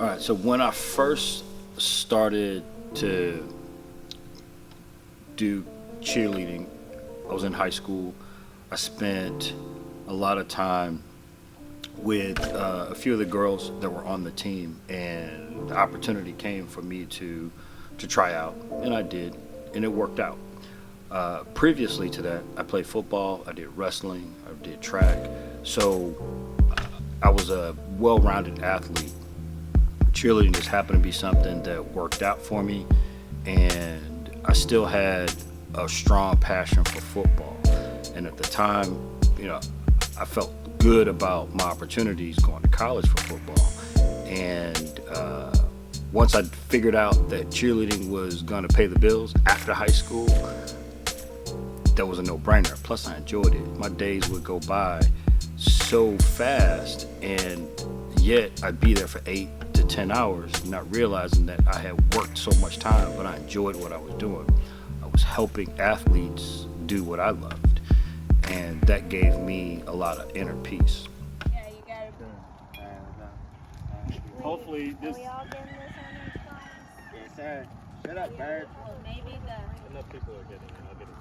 All right, so when I first started to do cheerleading, I was in high school. I spent a lot of time with a few of the girls that were on the team, and the opportunity came for me to try out, and I did, and it worked out. Previously to that, I played football, I did wrestling, I did track, so I was a well-rounded athlete. Cheerleading just happened to be something that worked out for me, and I still had a strong passion for football. And at the time, I felt good about my opportunities going to college for football. And once I figured out that cheerleading was going to pay the bills after high school, that was a no-brainer. Plus, I enjoyed it. My days would go by so fast, and yet I'd be there for 8 to 10 hours, not realizing that I had worked so much time, but I enjoyed what I was doing. I was helping athletes do what I loved, and that gave me a lot of inner peace. Yeah, you gotta. Hopefully this. Are we all getting this on these phones? Yes, sir. Shut up, bird. Well, maybe Enough people are getting it. I'll get it.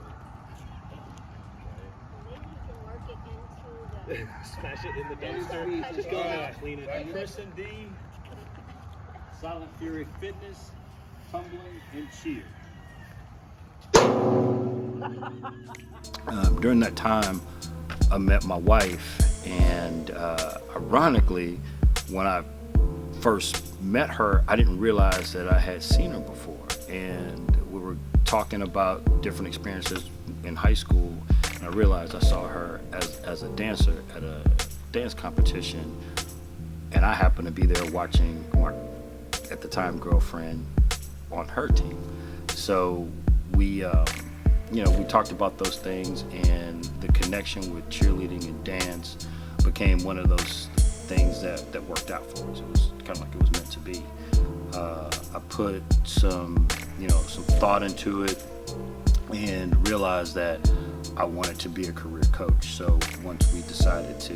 maybe you can work it into the. Smash it in the dumpster. Just go ahead, clean it. Christian D, Silent Fury Fitness, Tumbling, and Cheer. During that time, I met my wife, and ironically, when I first met her, I didn't realize that I had seen her before, and we were talking about different experiences in high school, and I realized I saw her as a dancer at a dance competition, and I happened to be there watching my, at the time, girlfriend on her team. So we talked about those things, and the connection with cheerleading and dance became one of those things that worked out for us. It was kind of like it was meant to be. I put some thought into it and realized that I wanted to be a career coach. So once we decided to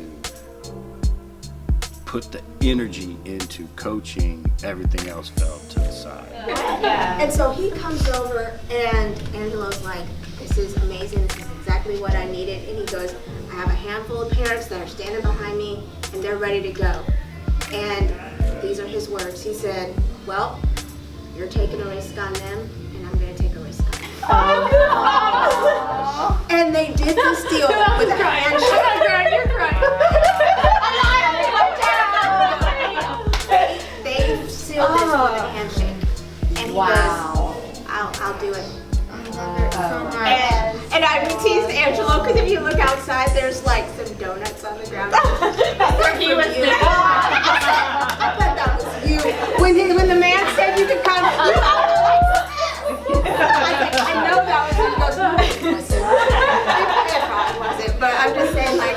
put the energy into coaching, everything else fell to the side. Yeah. And so he comes over, and Angelo's like, this is amazing, this is exactly what I needed. And he goes, I have a handful of parents that are standing behind me, and they're ready to go. And these are his words. He said, well, you're taking a risk on them, and I'm going to take a risk on you. Oh. And they did this deal with a handshake. I'm crying, you're crying. They sealed this with a handshake. And he Wow. goes, I'll do it. Oh. And I would tease Angelo, because if you look outside, there's like some donuts on the ground. Where he was I thought that was you. When the man said you could come, I know that was him. He goes, it probably wasn't. But I'm just saying, like,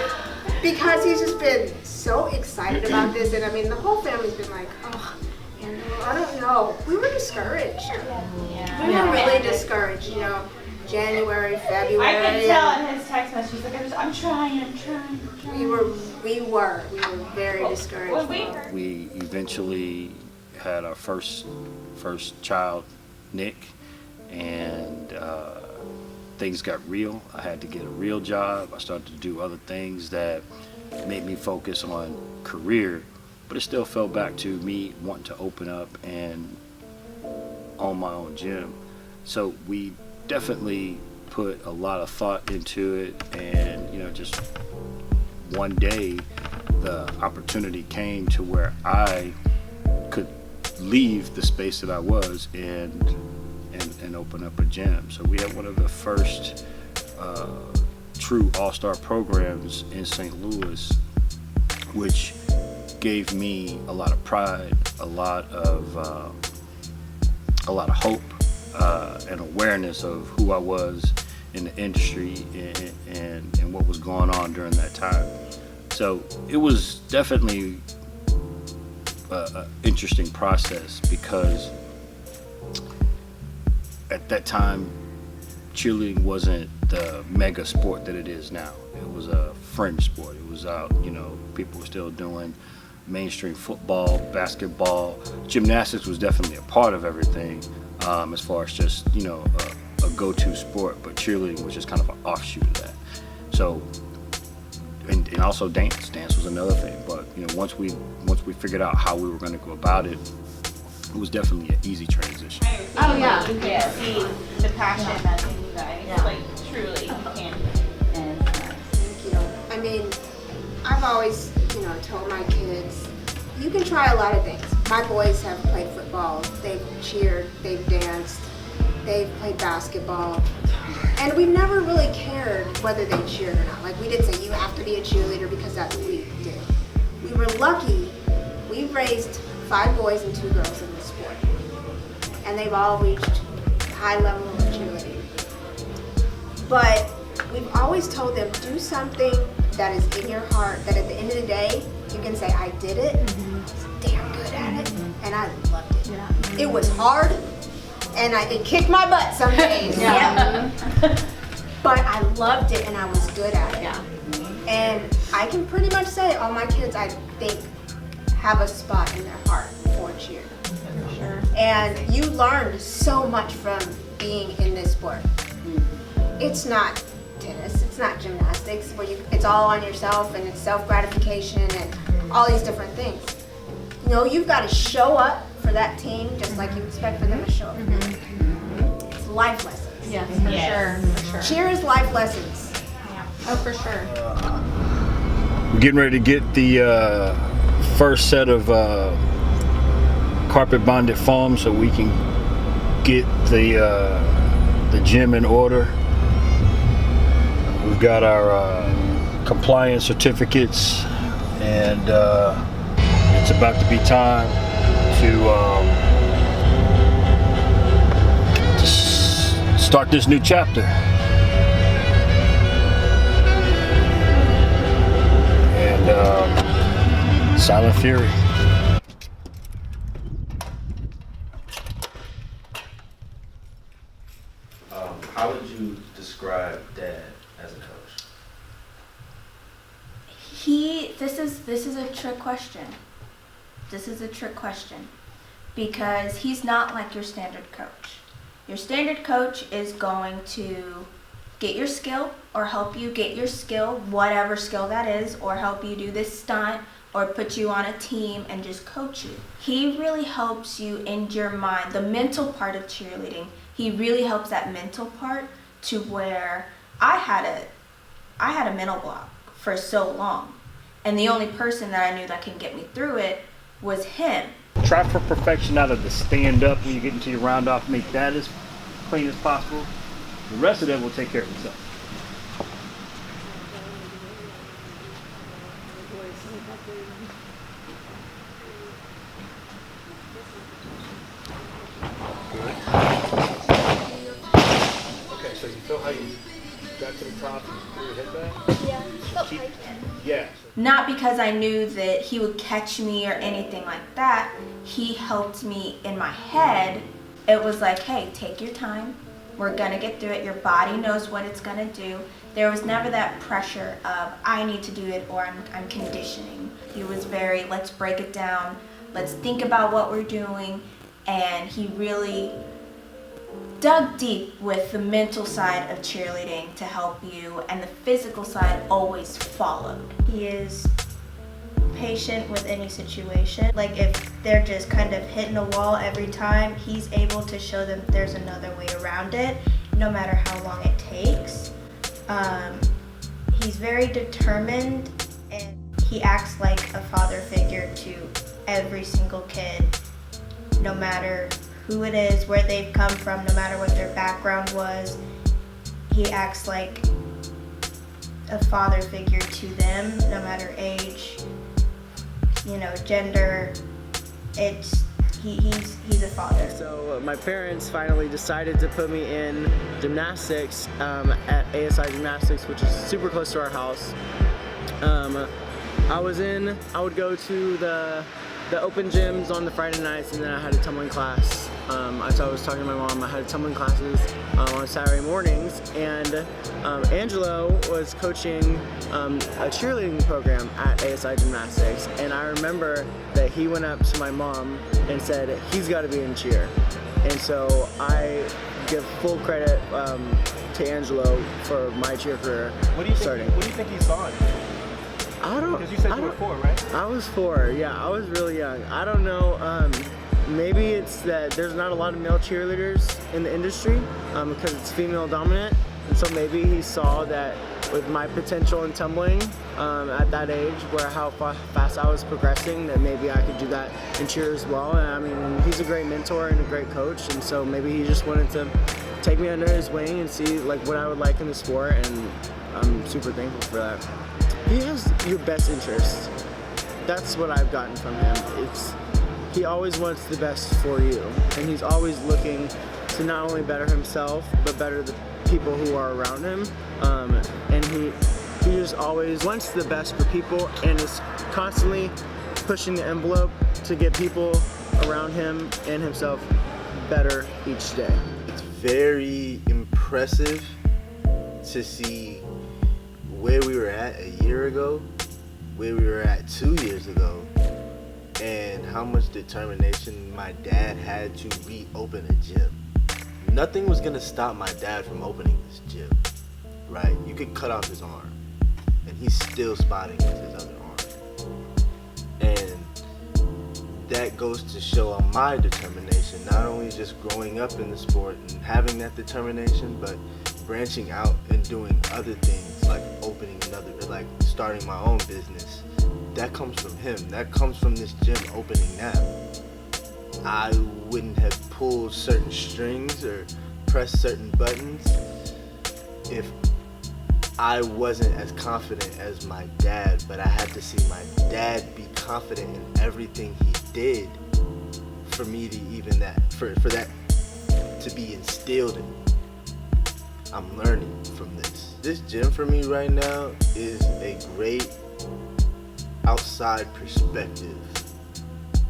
because he's just been so excited about this, and I mean, the whole family's been like, oh, Angelo, I don't know. We were discouraged. Yeah. We were really discouraged, January, February. I can tell in his text message, he's like, I'm trying. We were very discouraged. We eventually had our first child, Nick, and things got real. I had to get a real job. I started to do other things that made me focus on career, but it still fell back to me wanting to open up and own my own gym. So we definitely put a lot of thought into it, and just one day the opportunity came to where I could leave the space that I was and open up a gym. So we had one of the first true all-star programs in St. Louis, which gave me a lot of pride, a lot of hope, and awareness of who I was in the industry and what was going on during that time. So it was definitely an interesting process, because at that time cheerleading wasn't the mega sport that it is now. It was a fringe sport. It was out, people were still doing mainstream football, basketball. Gymnastics was definitely a part of everything, as far as just, you know, a go-to sport, but cheerleading was just kind of an offshoot of that. So, and also dance was another thing. But, you know, once we figured out how we were going to go about it, it was definitely an easy transition. Oh yeah, you can see the passion that's in you guys. Like truly, you can. Thank you. I mean, I've always, you know, told my kids, you can try a lot of things. My boys have played football, they've cheered, they've danced, they've played basketball, and we've never really cared whether they cheered or not. Like, we didn't say you have to be a cheerleader because that's what we did. We were lucky. We've raised 5 boys and 2 girls in this sport, and they've all reached high level of cheerleading. But we've always told them, do something that is in your heart, that at the end of the day, you can say, I did it, I was damn good at it, and I loved it. Yeah. It was hard, and it kicked my butt some days. Yeah. But I loved it, and I was good at it. Yeah. And I can pretty much say all my kids, I think, have a spot in their heart for cheer. For sure. And you learned so much from being in this sport. It's not tennis, it's not gymnastics, where it's all on yourself and it's self-gratification and all these different things. You know, you've got to show up for that team just like you expect for them to show up. It's life lessons. Yes, for sure. For sure. Cheer is life lessons. Yeah. Oh, for sure. We're getting ready to get the first set of carpet bonded foam so we can get the gym in order. We've got our compliance certificates, and it's about to be time to start this new chapter. And Silent Fury. How would you describe Dad as a coach? This is a trick question. This is a trick question because he's not like your standard coach. Your standard coach is going to get your skill or help you get your skill, whatever skill that is, or help you do this stunt or put you on a team and just coach you. He really helps you in your mind, the mental part of cheerleading. He really helps that mental part to where I had a mental block for so long. And the only person that I knew that can get me through it was him. Try for perfection out of the stand up when you get into your round off. Make that as clean as possible. The rest of that will take care of itself. Okay, so you feel how you got to the top and threw your head back? Yeah, felt like it. Yeah. Not because I knew that he would catch me or anything like that. He helped me in my head. It was like, hey, take your time. We're gonna get through it. Your body knows what it's gonna do. There was never that pressure of, I need to do it or I'm conditioning. He was very, let's break it down. Let's think about what we're doing. And he really dug deep with the mental side of cheerleading to help you, and the physical side always followed. He is patient with any situation. Like if they're just kind of hitting a wall every time, he's able to show them there's another way around it, no matter how long it takes. He's very determined, and he acts like a father figure to every single kid, no matter who it is, where they've come from, no matter what their background was. He acts like a father figure to them, no matter age, gender. He's a father. So my parents finally decided to put me in gymnastics at ASI Gymnastics, which is super close to our house. I would go to the the open gyms on the Friday nights, and then I had a tumbling class. As I was talking to my mom, I had tumbling classes on Saturday mornings, and Angelo was coaching a cheerleading program at ASI Gymnastics, and I remember that he went up to my mom and said, he's got to be in cheer. And so I give full credit to Angelo for my cheer career starting. What do you think he saw in you? I don't. Because you said you were 4, right? I was 4. Yeah, I was really young. I don't know. Maybe it's that there's not a lot of male cheerleaders in the industry because it's female dominant, and so maybe he saw that with my potential in tumbling at that age, where how fast I was progressing, that maybe I could do that in cheer as well. And I mean, he's a great mentor and a great coach, and so maybe he just wanted to take me under his wing and see like what I would like in the sport, and I'm super thankful for that. He has your best interest. That's what I've gotten from him. He always wants the best for you, and he's always looking to not only better himself, but better the people who are around him. And he just always wants the best for people, and is constantly pushing the envelope to get people around him and himself better each day. It's very impressive to see where we were at a year ago, where we were at 2 years ago, and how much determination my dad had to reopen a gym. Nothing was gonna stop my dad from opening this gym, right? You could cut off his arm, and he's still spotting with his other arm. And that goes to show on my determination, not only just growing up in the sport and having that determination, but branching out and doing other things like opening another, like starting my own business. That comes from him. That comes from this gym opening now. I wouldn't have pulled certain strings or pressed certain buttons if I wasn't as confident as my dad, but I had to see my dad be confident in everything he did for me to even for that to be instilled in me. I'm learning from this. This gym for me right now is a great outside perspective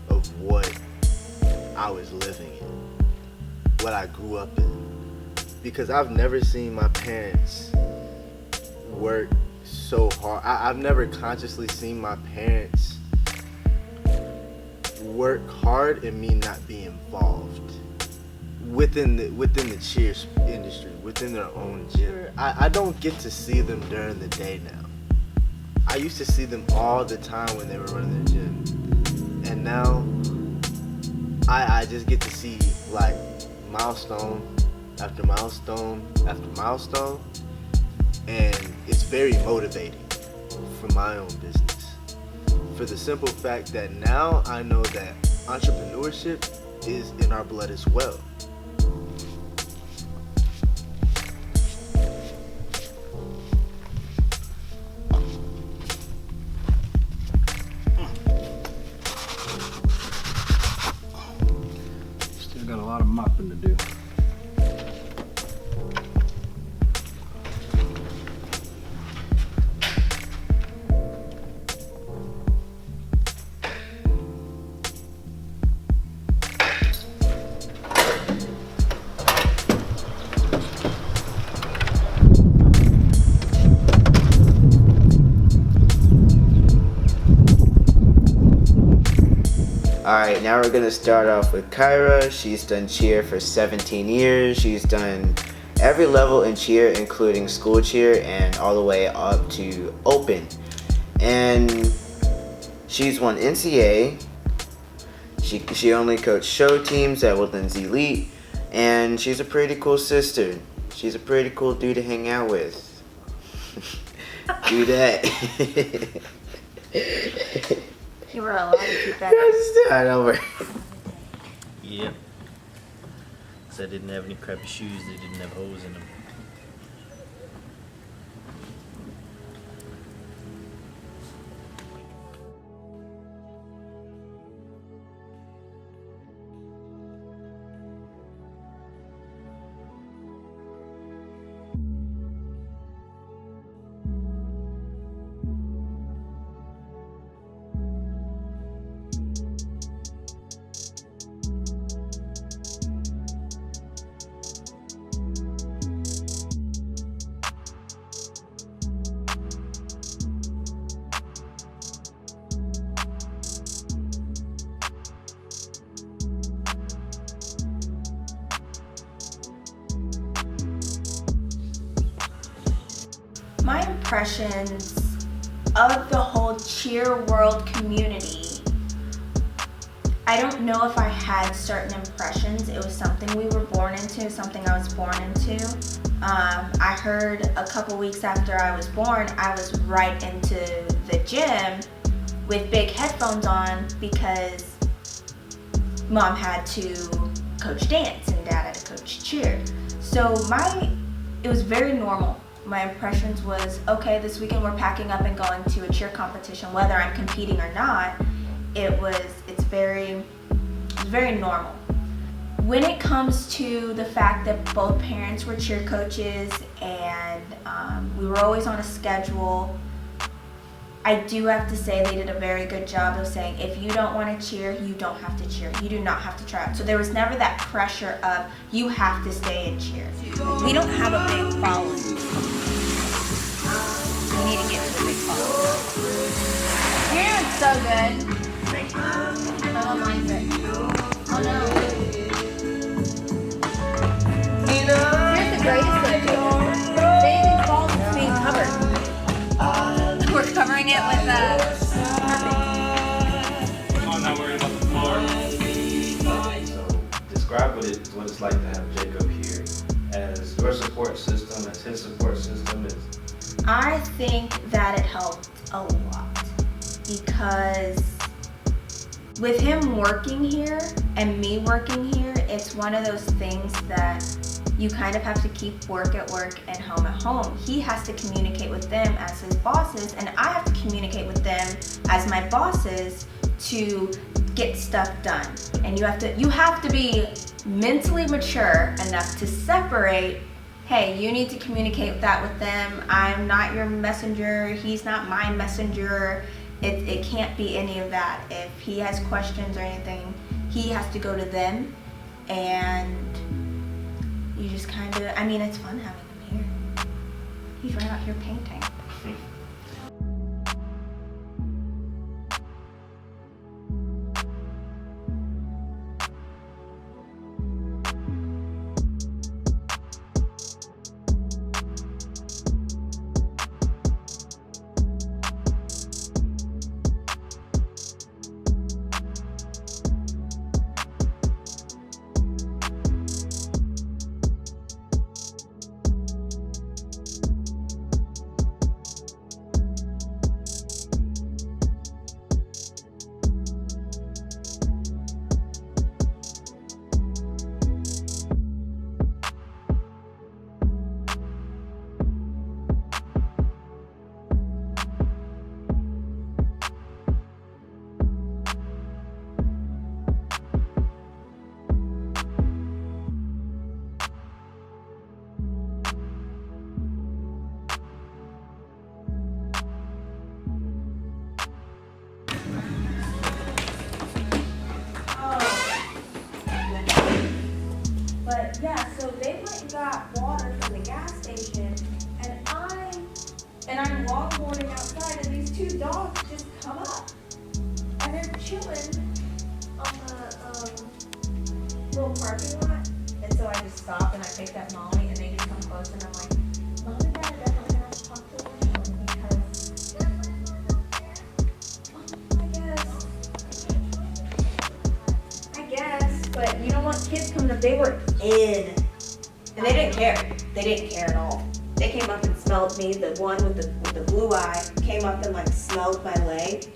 of what I was living in, what I grew up in. Because I've never seen my parents work so hard. I've never consciously seen my parents work hard and me not be involved within the cheer industry, within their own gym. I don't get to see them during the day now. I used to see them all the time when they were running their gym, and now I just get to see like milestone after milestone after milestone, and it's very motivating for my own business, for the simple fact that now I know that entrepreneurship is in our blood as well. Still got a lot of mopping to do. Alright, now we're gonna start off with Kyra. She's done cheer for 17 years. She's done every level in cheer, including school cheer and all the way up to open. And she's won NCA. She only coached show teams at Woodlands Elite, and she's a pretty cool sister. She's a pretty cool dude to hang out with. Do that. You were allowed to keep that. Start over. Yep. So I didn't have any crappy shoes that didn't have holes in them. impressions of the whole cheer world community, I don't know if I had certain impressions. It was something we were born into, something I was born into. I heard a couple weeks after I was born, I was right into the gym with big headphones on because mom had to coach dance and dad had to coach cheer. So it was very normal. My impressions was, okay, this weekend we're packing up and going to a cheer competition, whether I'm competing or not. It's very normal. When it comes to the fact that both parents were cheer coaches and we were always on a schedule, I do have to say they did a very good job of saying, if you don't want to cheer, you don't have to cheer. You do not have to try out. So there was never that pressure of, you have to stay and cheer. We don't have a big following. We need to get to the big following. You're doing so good. Thank you. My mom likes it. Oh no. Here's the greatest thing. They even fall to being covered. We're covering it with I'm not worried about the floor. So describe what it's like to have Jacob here as your support system, as his support system. I think that it helped a lot because with him working here and me working here, it's one of those things that you kind of have to keep work at work and home at home. He has to communicate with them as his bosses, and I have to communicate with them as my bosses to get stuff done. And you have to be mentally mature enough to separate, hey, you need to communicate that with them. I'm not your messenger, he's not my messenger. It can't be any of that. If he has questions or anything, he has to go to them, and you just kind of, it's fun having him here. He's right out here painting. But yeah, so they went and got water from the gas station, and I'm longboarding outside, and these two dogs just come up, and they're chilling on the little parking lot. And so I just stop and I picked up Molly, and they just come close, and I'm like, Mom and Dad are definitely gonna have to talk to them because I guess, but you don't want kids coming up. They were in, and they didn't care. They didn't care at all. They came up and smelled me. The one with the blue eye came up and smelled my leg,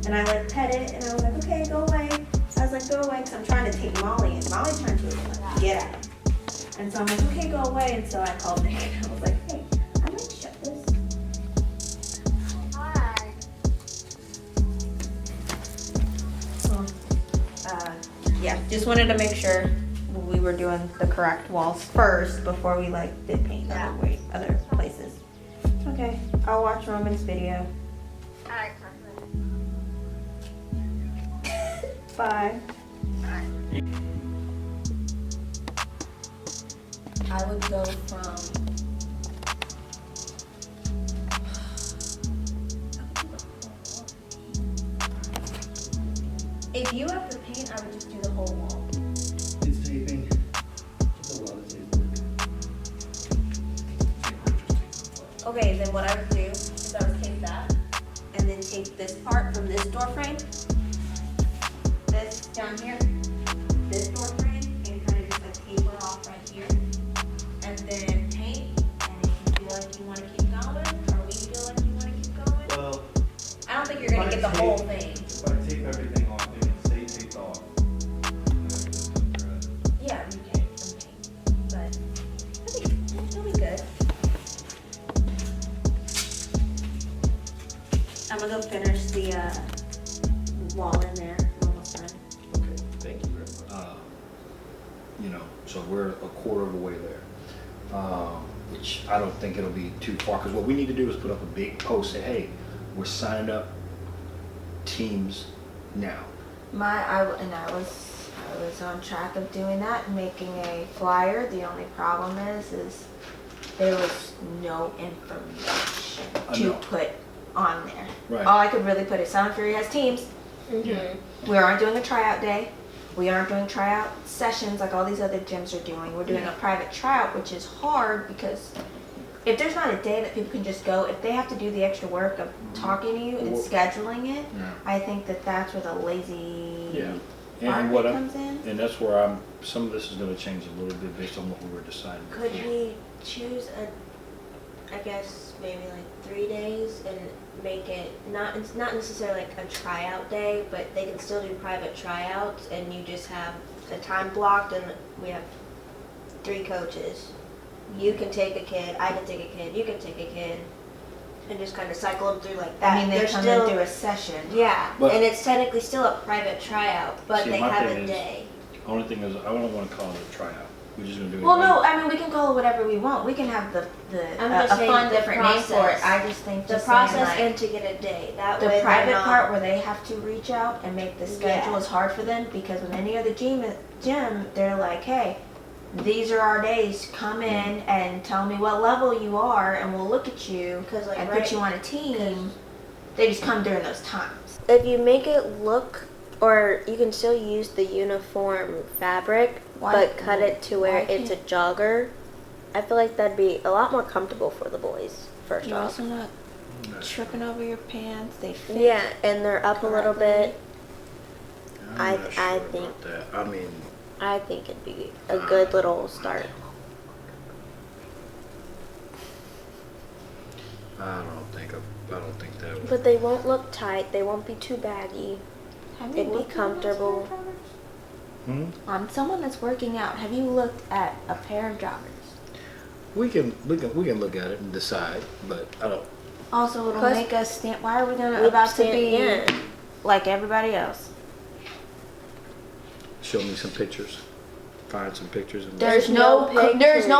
and I pet it, and I was like, okay, go away. I was like, go away, because I'm trying to take Molly, and Molly's trying to get at him. And so I'm like, okay, go away. And so I called Nick, and I was like, hey, I'm gonna shut this. Hi. Yeah, just wanted to make sure we were doing the correct walls first before we did paint other places. Okay, I'll watch Roman's video. Alright, Bye. I would go from if you have to paint, I would just do the whole wall. It's taping. It's a lot of tape. Okay, then what I would do is I would take that and then take this part from this door frame, this down here, this door frame, and kind of just like taper off right here, and then paint. And if you feel like you want to keep going, or we feel like you want to keep going, Well, I don't think you're gonna get the whole thing. if I tape everything off, it can stay taped off. Yeah, you can from paint, but I think it'll be good. I'm gonna go finish the wall in there. I'm almost done. Okay, thank you very much. You know, so we're a quarter of the way there, which I don't think it'll be too far, because what we need to do is put up a big post, say, hey, we're signing up teams now. I was on track of doing that and making a flyer. The only problem is there was no information to put on there. Right. All I could really put is Silent Fury has teams. Yeah. We aren't doing a tryout day. We aren't doing tryout sessions like all these other gyms are doing. We're doing a private tryout, which is hard because if there's not a day that people can just go, if they have to do the extra work of talking to you and scheduling it, I think that's where the lazy part comes in. And that's where some of this is going to change a little bit based on what we were deciding. Could we choose I guess maybe like 3 days and make it it's not necessarily like a tryout day, but they can still do private tryouts and you just have the time blocked and we have 3 coaches. You can take a kid, I can take a kid, you can take a kid, and just kind of cycle them through like that. I mean, they come and do a session. Yeah, But- and it's technically still a private tryout, but See, they my have thing a is- day. Only thing is, I don't want to call it a tryout. We're just going to do it. Well, no, I mean, we can call it whatever we want. We can have a just saying fun the different name for it. process. I just think The just process saying, and to get a day. That the way they're private not- part where they have to reach out and make the schedule is hard for them, because with any other gym, they're like, hey, these are our days. Come in and tell me what level you are, and we'll look at you like, and put you on a team. They just come during those times. If you make it look, or you can still use the uniform fabric, but cut it to where it's a jogger, I feel like that'd be a lot more comfortable for the boys, first You're off. also not tripping over your pants. They fit. Yeah, and they're up a little bit. I'm not sure I about think that. I mean, I think it'd be a good little start. I don't think that would. But they won't look tight. They won't be too baggy. It'd be comfortable. On someone that's working out, have you looked at a pair of joggers? We can look at it and decide, but I don't. Also, it'll Plus- make us stand. Why are we We'd about to stand- be yeah. like everybody else? Show me some pictures. Find some pictures. And There's no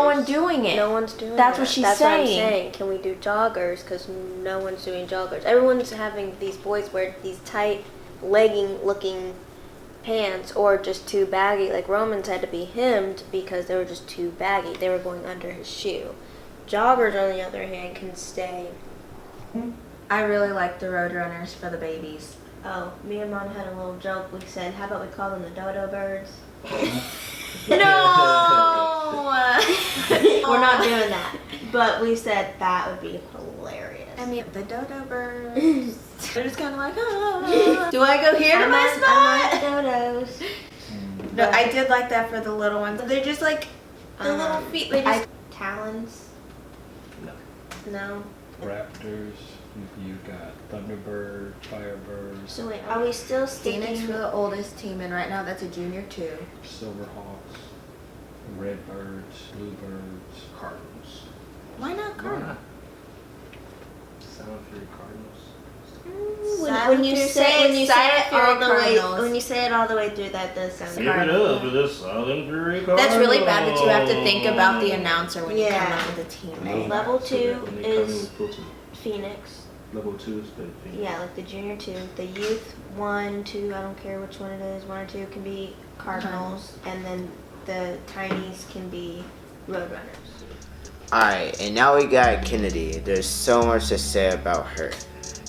one doing it. No one's doing That's that. what she's That's saying. what I'm saying. Can we do joggers? Because no one's doing joggers. Everyone's having these boys wear these tight, legging-looking pants, or just too baggy. Like Roman's had to be hemmed because they were just too baggy. They were going under his shoe. Joggers, on the other hand, can stay. I really like the road runners for the babies. Oh, me and Mom had a little joke. We said, how about we call them the dodo birds? No! We're not doing that. But we said that would be hilarious. I mean, the dodo birds. They're just kind of like, oh. Do I go here to my spot? I like dodos. No, I did like that for the little ones. They're just like the little feet. They just Talons? No. No. Raptors. You've got Thunderbird, Firebirds, So wait, are we still sticking? Phoenix for the oldest team, and right now that's a junior too. Silverhawks, Redbirds, Bluebirds, Cardinals. Why not Cardinal? Silent Fury Cardinals. When you say it all the way, Cardinals. when you say it all the way through, that does sound Give it up for the Silent Fury Cardinals. That's really bad that you have to think about the announcer when you come up with a team name. Level 2 is Phoenix. Phoenix. Level 2 is the Phoenix. Yeah, like the junior 2. The youth 1, 2, I don't care which one it is, 1 or 2 can be Cardinals, and then the tinies can be Roadrunners. Alright, and now we got Kennedy. There's so much to say about her.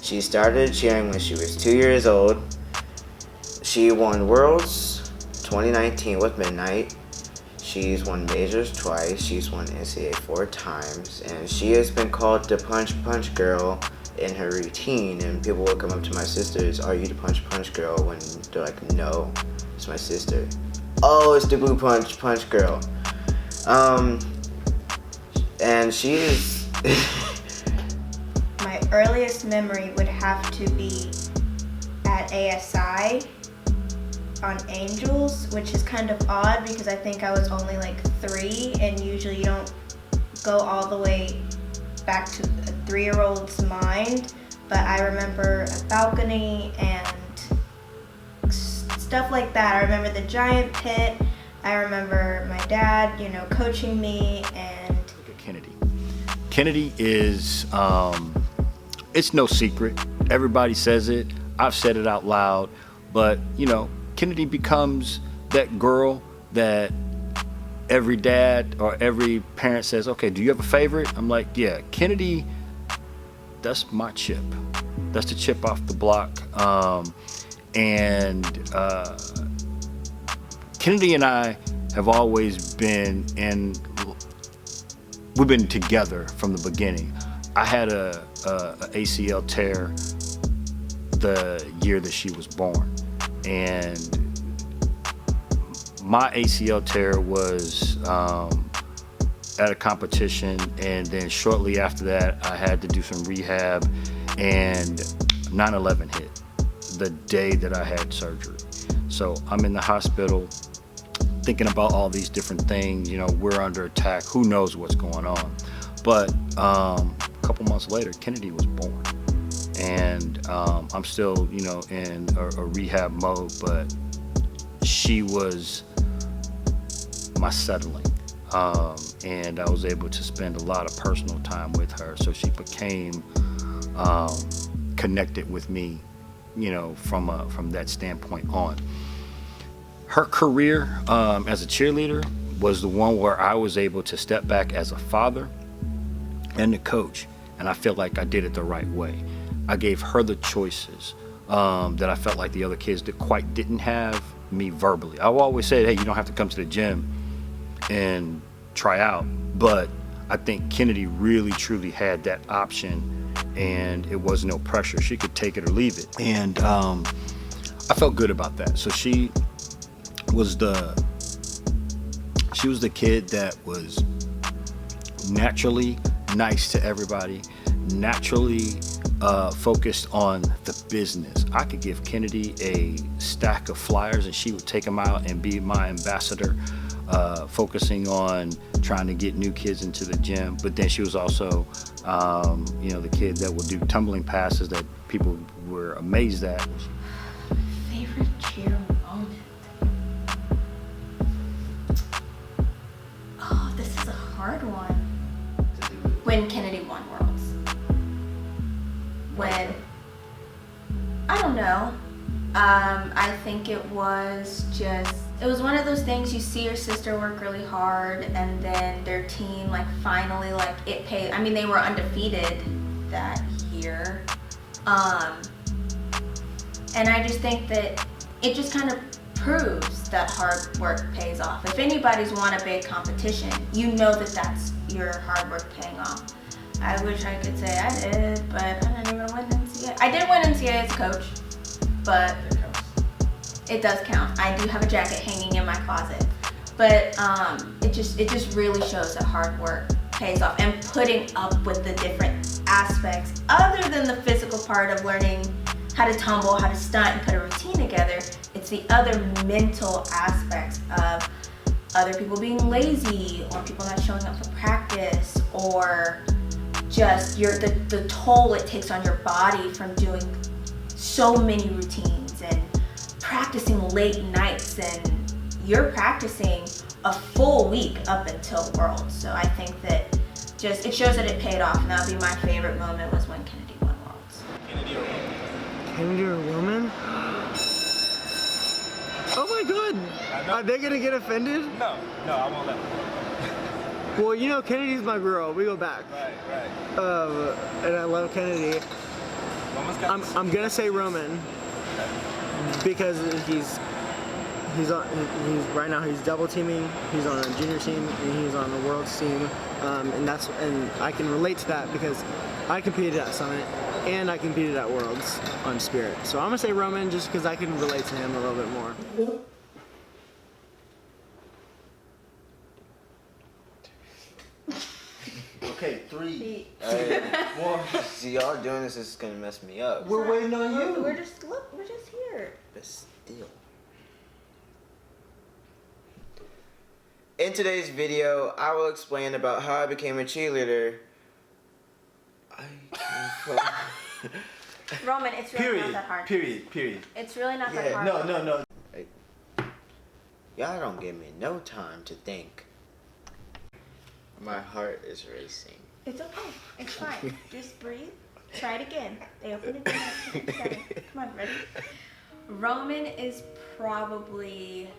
She started cheering when she was 2 years old. She won Worlds 2019 with Midnight. She's won majors twice. She's won NCAA 4 times, and she has been called the punch girl in her routine. And people will come up to my sisters, "Are you the punch girl?" When they're like, "No, it's my sister." "Oh, it's the blue punch girl." And she is. My earliest memory would have to be at ASI on Angels, which is kind of odd because I think I was only like 3, and usually you don't go all the way back to a 3-year-old's mind. But I remember a balcony and stuff like that. I remember the giant pit. I remember my dad, coaching me. And look at Kennedy. Kennedy is, it's no secret. Everybody says it. I've said it out loud. But, Kennedy becomes that girl that every dad or every parent says, "Okay, do you have a favorite?" I'm like, yeah, Kennedy, that's my chip. That's the chip off the block. Kennedy and I have always been we've been together from the beginning. I had a ACL tear the year that she was born. And my ACL tear was at a competition, and then shortly after that I had to do some rehab, and 9/11 hit the day that I had surgery. So I'm in the hospital thinking about all these different things. We're under attack, who knows what's going on. But a couple months later, Kennedy was born. And I'm still, in a rehab mode, but she was my settling. And I was able to spend a lot of personal time with her. So she became connected with me, from that standpoint on. Her career as a cheerleader was the one where I was able to step back as a father and a coach. And I feel like I did it the right way. I gave her the choices that I felt like the other kids didn't have me verbally. I always said, "Hey, you don't have to come to the gym and try out." But I think Kennedy really, truly had that option, and it was no pressure. She could take it or leave it. And I felt good about that. So she was the kid that was naturally nice to everybody, naturally focused on the business. I could give Kennedy a stack of flyers and she would take them out and be my ambassador, focusing on trying to get new kids into the gym. But then she was also, the kid that would do tumbling passes that people were amazed at. Favorite cheer moment? Oh, this is a hard one. When Kennedy won Worlds. I don't know. I think it was one of those things, you see your sister work really hard and then their team finally it paid. I mean, they were undefeated that year. And I just think that it just kind of proves that hard work pays off. If anybody's won a big competition, you know that that's your hard work paying off. I wish I could say I did, but I didn't even win NCAA. I did win NCAA as a coach, but it does count. I do have a jacket hanging in my closet, but it just really shows that hard work pays off, and putting up with the different aspects other than the physical part of learning how to tumble, how to stunt, and put a routine together. It's the other mental aspects of other people being lazy, or people not showing up for practice, or just the toll it takes on your body from doing so many routines and practicing late nights, and you're practicing a full week up until Worlds. So I think that it shows that it paid off, and that would be my favorite moment was when Kennedy won Worlds. Kennedy or woman? Oh my god! Are they gonna get offended? No, I won't let them. Well, Kennedy's my girl. We go back. Right. And I love Kennedy. I'm gonna say Roman because right now he's double teaming. He's on a junior team and he's on the world's team, and I can relate to that because I competed at Summit and I competed at Worlds on Spirit. So I'm gonna say Roman just because I can relate to him a little bit more. Okay, 3. See, y'all doing this is gonna mess me up. We're waiting on you. We're just here. But still. In today's video, I will explain about how I became a cheerleader. Roman, it's really not that hard. Period. It's really not that hard. No. Hey, y'all don't give me no time to think. My heart is racing. It's okay. It's fine. Just breathe. Try it again. They open it again. Come on, ready? Roman is probably,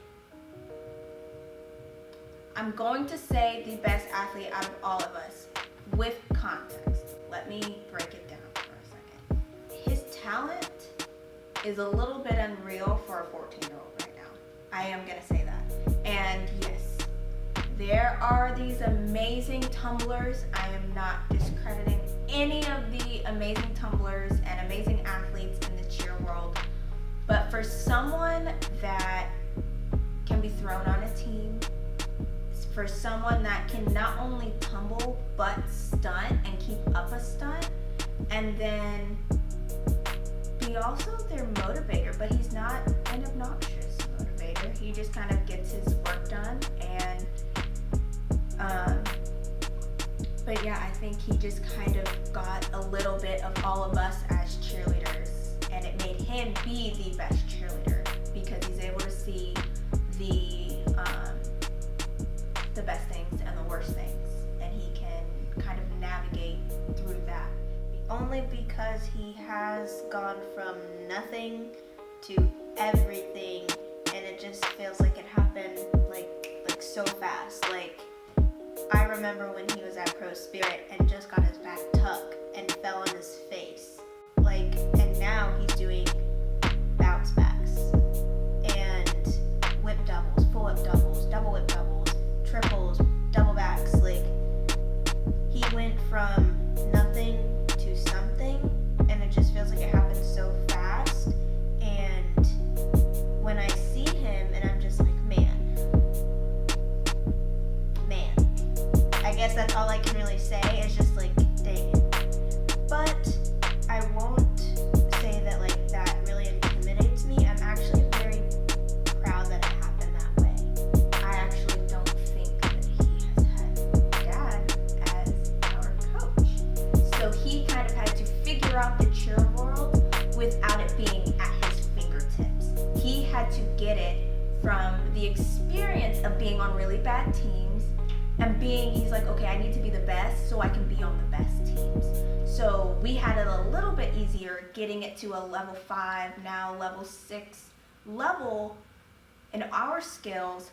I'm going to say, the best athlete out of all of us, with context. Let me break it down for a second. His talent is a little bit unreal for a 14-year-old right now. I am going to say that. And yes, there are these amazing tumblers. I am not discrediting any of the amazing tumblers and amazing athletes in the cheer world. But for someone that can be thrown on a team, for someone that can not only tumble but stunt and keep up a stunt, and then be also their motivator, but he's not an obnoxious motivator. He just kind of gets his work done, and but yeah, I think he just kind of got a little bit of all of us as cheerleaders, and it made him be the best cheerleader because he's able to see the best things and the worst things, and he can kind of navigate through that. Only because he has gone from nothing to everything, and it just feels like it happened like so fast. Like, I remember when he was at Pro Spirit and just got his back tuck and fell on his face. Like, and now he's doing bounce backs and whip doubles, full whip doubles, double whip doubles, triples, double backs. Like, he went from nothing to something, and it just feels like it happened so fast. And when I see him, and I'm just like, man, I guess that's all I can really say. Is just like, dang it. But I won't say that like that really intimidates me. I'm actually very proud that it happened that way. I actually don't think that he has had dad as our coach. So he kind of had to figure out the cheer world without it being at his fingertips. He had to get it from the experience of being on really bad teams and he's like, okay, I need to be the best so I can be on the best teams. So we had it a little bit easier getting it to a level 5, now level 6 level in our skills.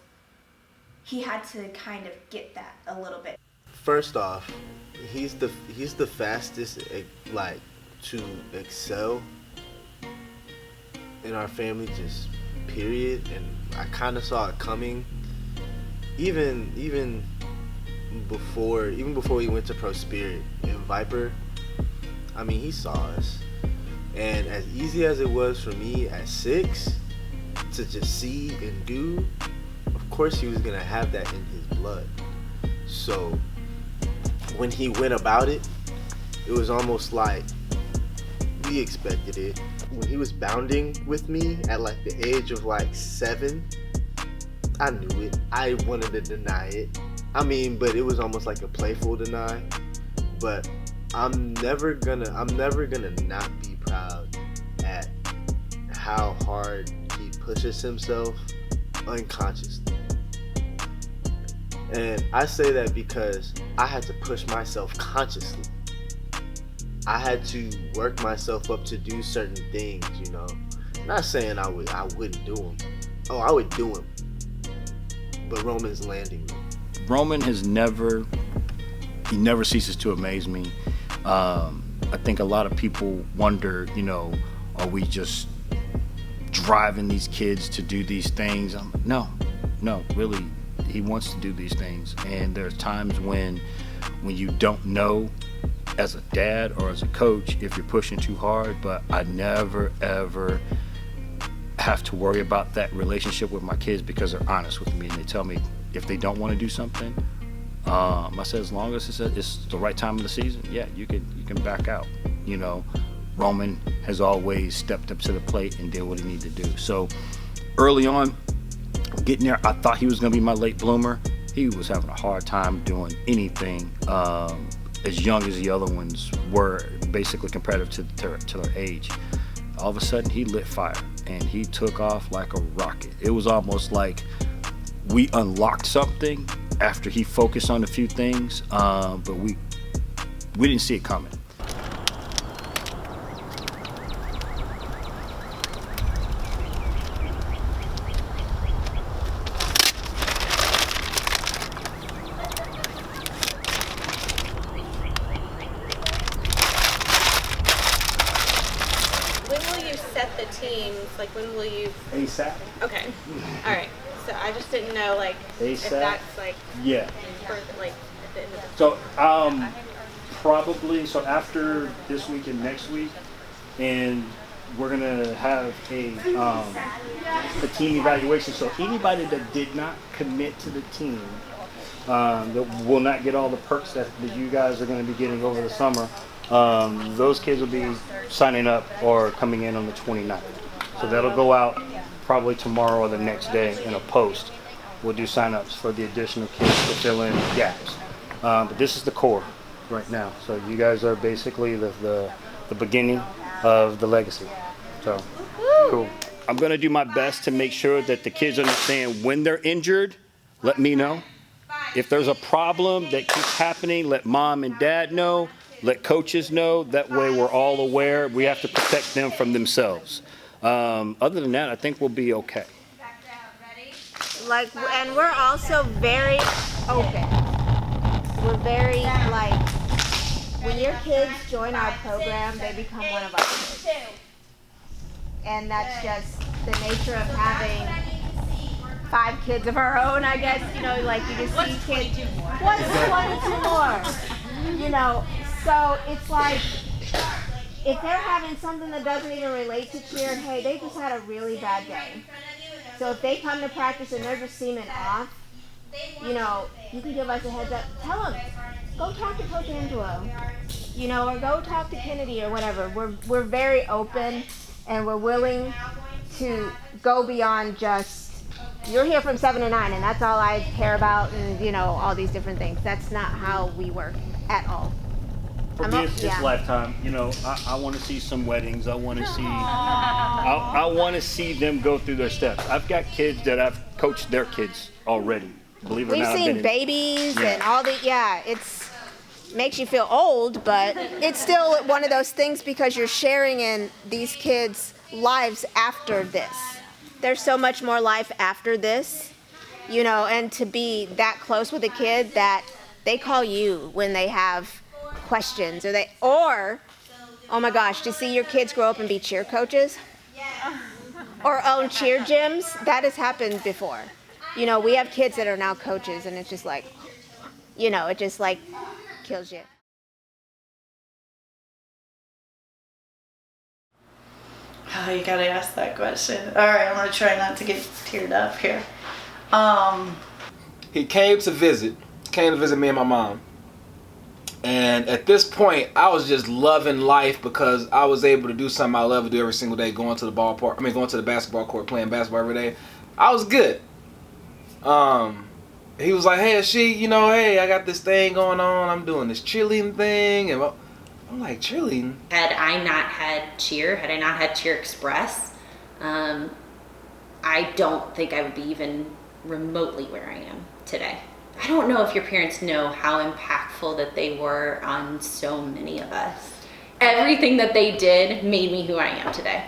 He had to kind of get that a little bit. First off, he's the fastest like to excel in our family, just period. And I kind of saw it coming even before he went to Pro Spirit in Viper. I mean, he saw us, and as easy as it was for me at 6 to just see and do, of course he was gonna have that in his blood. So when he went about it, it was almost like we expected it. When he was bounding with me at like the age of like 7, I knew it. I wanted to deny it. I mean, but it was almost like a playful deny. But I'm never gonna not be proud at how hard he pushes himself unconsciously. And I say that because I had to push myself consciously. I had to work myself up to do certain things, you know. Not saying I wouldn't do them. Oh, I would do them. But Roman's landing me. Roman has never ceases to amaze me. I think a lot of people wonder, you know, are we just driving these kids to do these things. No, really, he wants to do these things. And there's times when you don't know as a dad or as a coach if you're pushing too hard, but I never ever have to worry about that relationship with my kids because they're honest with me and they tell me if they don't want to do something. I said, as long as it's the right time of the season, yeah, you can back out. You know, Roman has always stepped up to the plate and did what he needed to do. So early on, getting there, I thought he was going to be my late bloomer. He was having a hard time doing anything as young as the other ones were, basically comparative to their age. All of a sudden, he lit fire and he took off like a rocket. It was almost like we unlocked something after he focused on a few things, but we didn't see it coming. Like, when will you? ASAP. Okay. All right. So I just didn't know, like, ASAP. if that's like. Yeah. For, like, at the end of the. So probably after this week and next week, and we're gonna have a team evaluation. So anybody that did not commit to the team, that will not get all the perks that you guys are going to be getting over the summer. Those kids will be signing up or coming in on the 29th. So that'll go out probably tomorrow or the next day in a post. We'll do sign-ups for the additional kids to fill in gaps. But this is the core right now. So you guys are basically the beginning of the legacy. So cool. I'm going to do my best to make sure that the kids understand when they're injured, let me know. If there's a problem that keeps happening, let mom and dad know. Let coaches know. That way we're all aware. We have to protect them from themselves. Other than that, I think we'll be okay. Like, and we're also very open. We're very, like, when your kids join our program, they become one of our kids. And that's just the nature of having 5 kids of our own, I guess. You know, like, you just see kids. What's 22 more? You know, so it's like, if they're having something that doesn't even relate to cheer, hey, they just had a really bad day. So if they come to practice and they're just seeming off, you know, you can give us a heads up. Tell them, go talk to Coach Angelo, you know, or go talk to Kennedy or whatever. We're very open and we're willing to go beyond just, you're here from 7 to 9 and that's all I care about and, you know, all these different things. That's not how we work at all. For me, it's lifetime. You know, I want to see some weddings. I want to see. I want to see them go through their steps. I've got kids that I've coached their kids already. Believe it or not, we've seen babies and all the it's makes you feel old, but it's still one of those things because you're sharing in these kids' lives after this. There's so much more life after this, you know, and to be that close with a kid that they call you when they have questions or oh my gosh, to see your kids grow up and be cheer coaches or own cheer gyms, that has happened before. You know, we have kids that are now coaches and it's just like, you know, it just like kills you. Oh, you gotta ask that question. All right, I'm gonna try not to get teared up here. He came to visit me and my mom. And at this point, I was just loving life because I was able to do something I love to do every single day, going to the basketball court, playing basketball every day. I was good. He was like, hey, hey, I got this thing going on. I'm doing this cheerleading thing. And I'm like, cheerleading? Had I not had cheer, had I not had Cheer Express, I don't think I would be even remotely where I am today. I don't know if your parents know how impactful that they were on so many of us. Everything that they did made me who I am today.